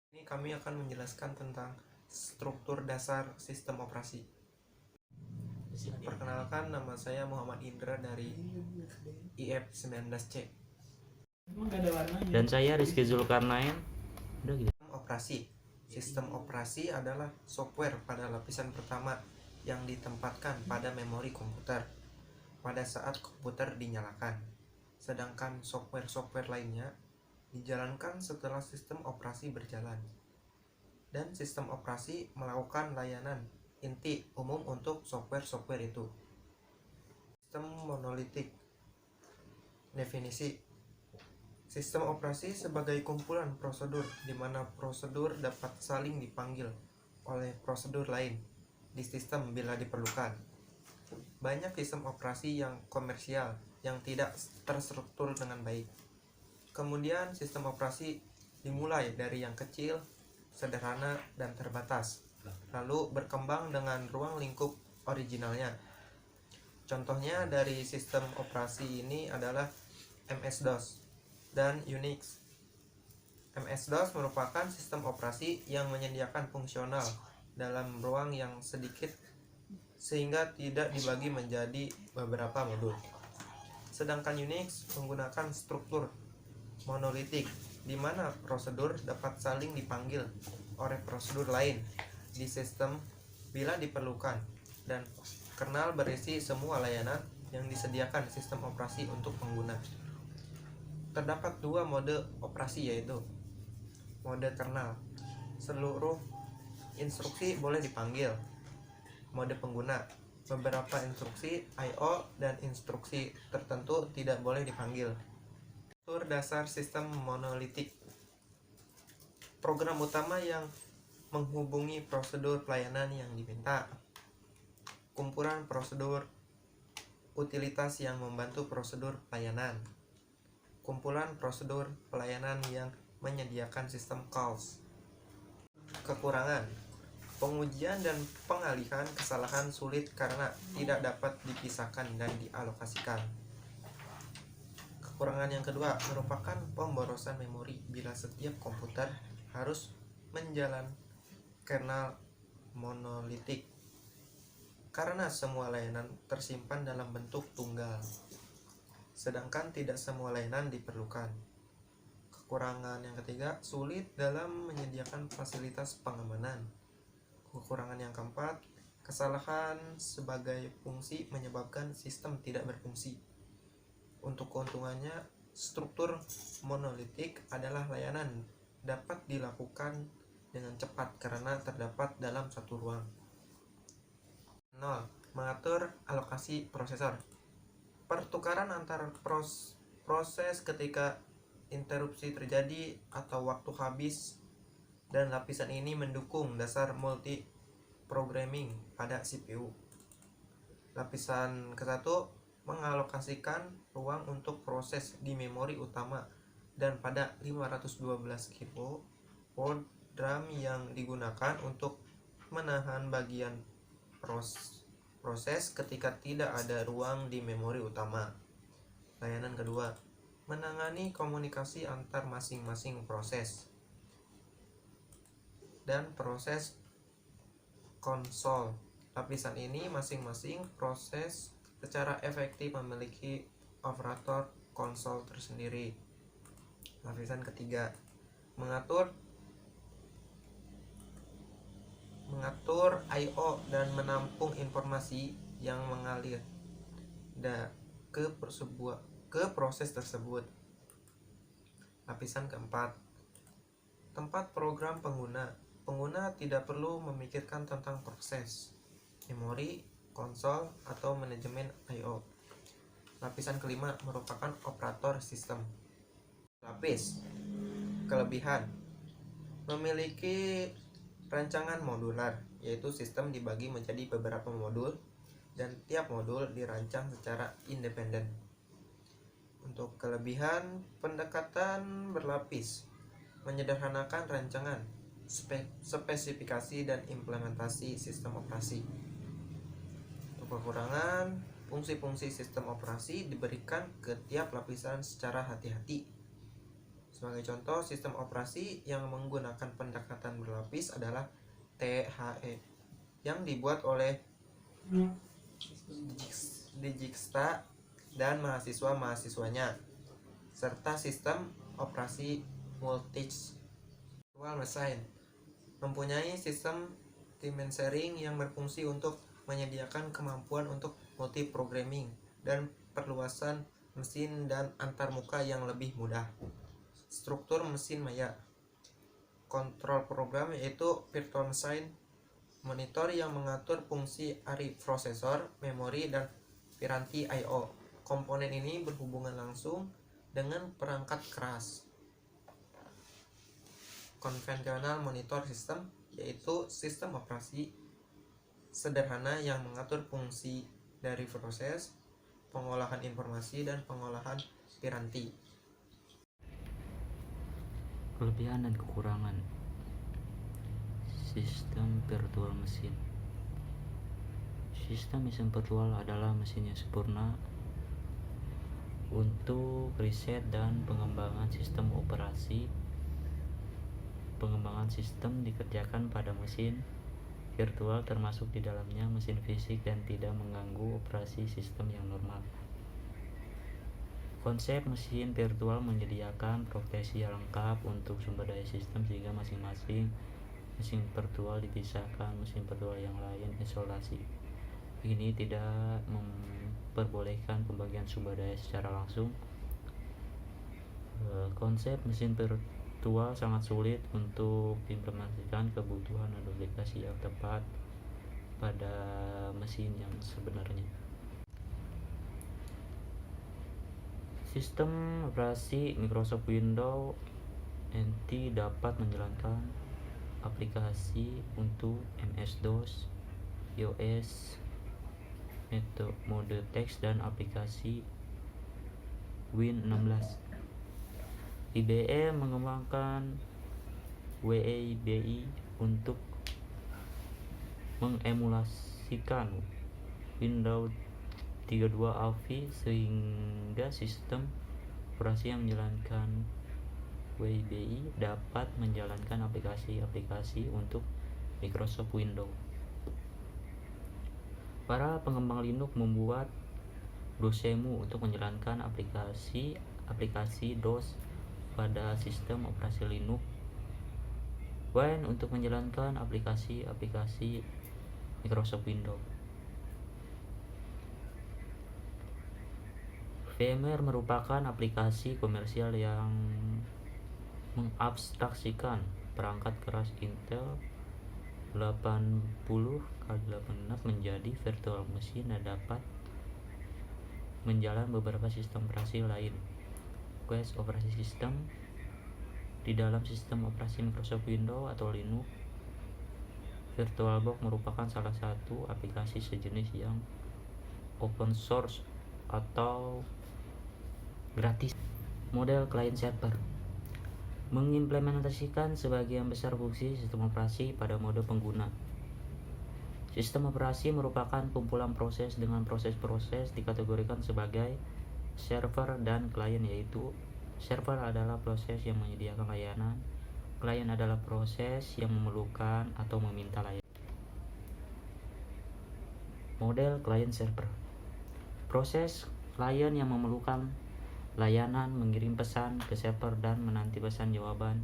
Ini kami akan menjelaskan tentang struktur dasar sistem operasi. Perkenalkan, nama saya Muhammad Indra dari IF19C. Dan saya Rizky Zulkarnain. Udah gitu. Sistem operasi adalah software pada lapisan pertama yang ditempatkan pada memori komputer pada saat komputer dinyalakan. Sedangkan software-software lainnya dijalankan setelah sistem operasi berjalan. Dan sistem operasi melakukan layanan inti umum untuk software-software itu. Sistem monolitik. Definisi: sistem operasi sebagai kumpulan prosedur di mana prosedur dapat saling dipanggil oleh prosedur lain di sistem bila diperlukan. Banyak sistem operasi yang komersial yang tidak terstruktur dengan baik. Kemudian sistem operasi dimulai dari yang kecil, sederhana, dan terbatas, lalu berkembang dengan ruang lingkup originalnya. Contohnya dari sistem operasi ini adalah MS-DOS dan Unix. MS-DOS merupakan sistem operasi yang menyediakan fungsional dalam ruang yang sedikit sehingga tidak dibagi menjadi beberapa modul. Sedangkan Unix menggunakan struktur monolitik di mana prosedur dapat saling dipanggil oleh prosedur lain di sistem bila diperlukan, dan kernel berisi semua layanan yang disediakan sistem operasi untuk pengguna. Terdapat dua mode operasi, yaitu mode kernel, seluruh instruksi boleh dipanggil; mode pengguna, beberapa instruksi I/O dan instruksi tertentu tidak boleh dipanggil. Struktur dasar sistem monolitik. Program utama yang menghubungi prosedur pelayanan yang diminta. Kumpulan prosedur utilitas yang membantu prosedur pelayanan. Kumpulan prosedur pelayanan yang menyediakan sistem calls. Kekurangan: pengujian dan pengalihan kesalahan sulit karena tidak dapat dipisahkan dan dialokasikan. Kekurangan yang kedua merupakan pemborosan memori bila setiap komputer harus menjalan kernel monolitik, karena semua layanan tersimpan dalam bentuk tunggal, sedangkan tidak semua layanan diperlukan. Kekurangan yang ketiga, sulit dalam menyediakan fasilitas pengamanan. Kekurangan yang keempat, kesalahan sebagai fungsi menyebabkan sistem tidak berfungsi. Untuk keuntungannya, struktur monolitik adalah layanan dapat dilakukan dengan cepat karena terdapat dalam satu ruang. 0. Mengatur alokasi prosesor. Pertukaran antar proses ketika interupsi terjadi atau waktu habis, dan lapisan ini mendukung dasar multi programming pada CPU. Lapisan ke-1 mengalokasikan ruang untuk proses di memori utama dan pada 512 KB RAM yang digunakan untuk menahan bagian proses ketika tidak ada ruang di memori utama. Layanan kedua, menangani komunikasi antar masing-masing proses dan proses konsol. Lapisan ini masing-masing proses secara efektif memiliki operator konsol tersendiri. Lapisan ketiga, mengatur I/O dan menampung informasi yang mengalir ke proses tersebut. Lapisan keempat, tempat program pengguna. Pengguna tidak perlu memikirkan tentang proses, memori, konsol, atau manajemen I/O. Lapisan kelima merupakan operator sistem. Lapis kelebihan: memiliki rancangan modular, yaitu sistem dibagi menjadi beberapa modul dan tiap modul dirancang secara independen. Untuk kelebihan, pendekatan berlapis menyederhanakan rancangan, spesifikasi, dan implementasi sistem operasi. Untuk kekurangan, fungsi-fungsi sistem operasi diberikan ke tiap lapisan secara hati-hati. Sebagai contoh, sistem operasi yang menggunakan pendekatan berlapis adalah THE yang dibuat oleh Dijksta dan mahasiswa-mahasiswanya, serta sistem operasi multi-virtual machine mempunyai sistem timing yang berfungsi untuk menyediakan kemampuan untuk multi-programming dan perluasan mesin dan antarmuka yang lebih mudah. Struktur mesin maya. Kontrol program yaitu virtual machine monitor yang mengatur fungsi ARI prosesor, memori, dan piranti I/O. Komponen ini berhubungan langsung dengan perangkat keras. Konvensional monitor system yaitu sistem operasi sederhana yang mengatur fungsi dari proses, pengolahan informasi, dan pengolahan piranti. Kelebihan dan kekurangan sistem virtual mesin. Sistem mesin virtual adalah mesin yang sempurna untuk riset dan pengembangan sistem operasi. Pengembangan sistem dikerjakan pada mesin virtual, termasuk di dalamnya mesin fisik, dan tidak mengganggu operasi sistem yang normal. Konsep mesin virtual menyediakan proteksi yang lengkap untuk sumber daya sistem, sehingga masing-masing mesin virtual dipisahkan mesin virtual yang lain isolasi. Ini tidak memperbolehkan pembagian sumber daya secara langsung. Konsep mesin virtual sangat sulit untuk diimplementasikan kebutuhan aplikasi yang tepat pada mesin yang sebenarnya. Sistem operasi Microsoft Windows NT dapat menjalankan aplikasi untuk MS-DOS, iOS, mode teks, dan aplikasi Win16. IBM mengembangkan WIBI untuk mengemulasikan Windows 32 AVI, sehingga sistem operasi yang menjalankan WIBI dapat menjalankan aplikasi-aplikasi untuk Microsoft Windows. Para pengembang Linux membuat Dosemu untuk menjalankan aplikasi DOS pada sistem operasi Linux, Wine untuk menjalankan aplikasi-aplikasi Microsoft Windows. VMware merupakan aplikasi komersial yang mengabstraksikan perangkat keras Intel 80x86 menjadi virtual machine dan dapat menjalan beberapa sistem operasi lain. OS operasi sistem di dalam sistem operasi Microsoft Windows atau Linux. VirtualBox merupakan salah satu aplikasi sejenis yang open source atau gratis. Model client server mengimplementasikan sebagian besar fungsi sistem operasi pada mode pengguna. Sistem operasi merupakan kumpulan proses dengan proses-proses dikategorikan sebagai server dan klien, yaitu server adalah proses yang menyediakan layanan, klien adalah proses yang memerlukan atau meminta layanan. Model client server. Proses klien yang memerlukan layanan mengirim pesan ke server dan menanti pesan jawaban.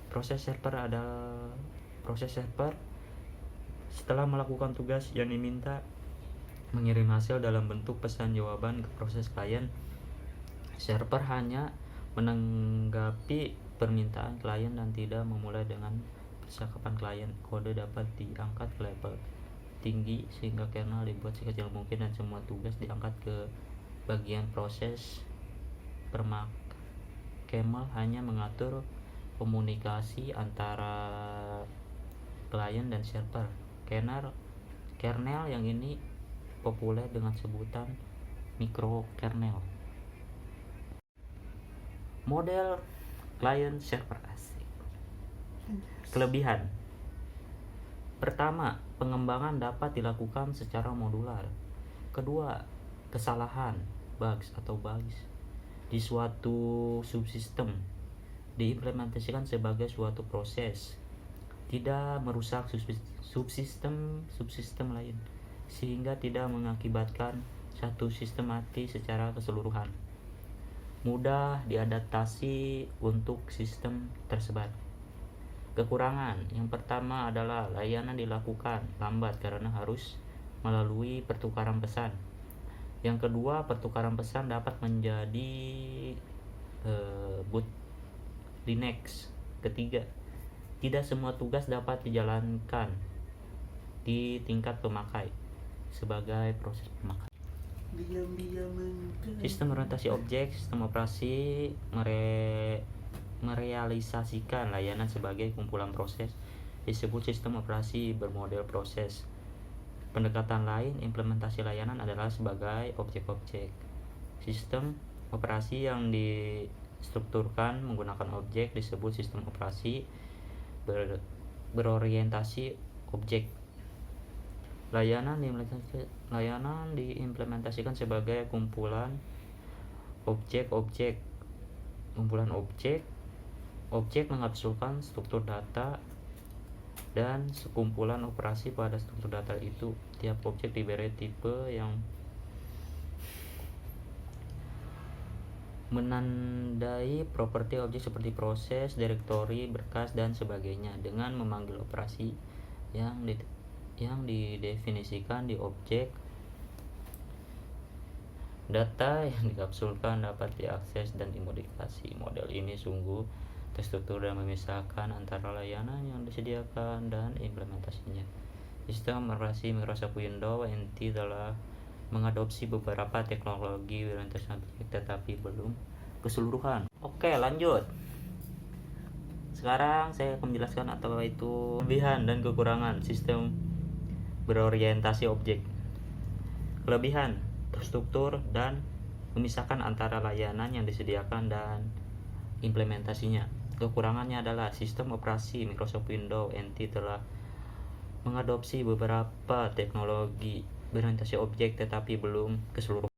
Proses server setelah melakukan tugas yang diminta mengirim hasil dalam bentuk pesan jawaban ke proses klien. Server hanya menanggapi permintaan klien dan tidak memulai dengan percakapan klien. Kode dapat diangkat ke level tinggi sehingga kernel dibuat sekecil mungkin dan semua tugas diangkat ke bagian proses. Kernel hanya mengatur komunikasi antara klien dan server. Kernel yang ini populer dengan sebutan microkernel. Model client server asik. Kelebihan. Pertama, pengembangan dapat dilakukan secara modular. Kedua, kesalahan bugs di suatu subsistem diimplementasikan sebagai suatu proses, tidak merusak subsistem lain, sehingga tidak mengakibatkan satu sistem mati secara keseluruhan. Mudah diadaptasi untuk sistem tersebar. Kekurangan yang pertama adalah layanan dilakukan lambat karena harus melalui pertukaran pesan. Yang kedua, pertukaran pesan dapat menjadi bottlenecks. Ketiga, tidak semua tugas dapat dijalankan di tingkat pemakai sebagai proses pemakai. Sistem orientasi objek, sistem operasi merealisasikan layanan sebagai kumpulan proses, disebut sistem operasi bermodel proses. Pendekatan lain implementasi layanan adalah sebagai objek-objek. Sistem operasi yang distrukturkan menggunakan objek disebut sistem operasi berorientasi objek. Layanan diimplementasikan sebagai kumpulan objek-objek. Kumpulan objek mengabsorkan struktur data dan sekumpulan operasi pada struktur data itu. Tiap objek diberi tipe yang menandai properti objek seperti proses, direktori, berkas, dan sebagainya dengan memanggil operasi yang didefinisikan di objek. Data yang dikapsulkan dapat diakses dan dimodifikasi. Model ini sungguh terstruktur dan memisahkan antara layanan yang disediakan dan implementasinya. Sistem operasi Microsoft Windows NT telah mengadopsi beberapa teknologi berorientasi objek tetapi belum keseluruhan. Oke, lanjut. Sekarang saya akan menjelaskan apa itu kelebihan dan kekurangan sistem berorientasi objek. Kelebihan, terstruktur dan memisahkan antara layanan yang disediakan dan implementasinya. Kekurangannya adalah sistem operasi Microsoft Windows NT telah mengadopsi beberapa teknologi berorientasi objek tetapi belum keseluruhan.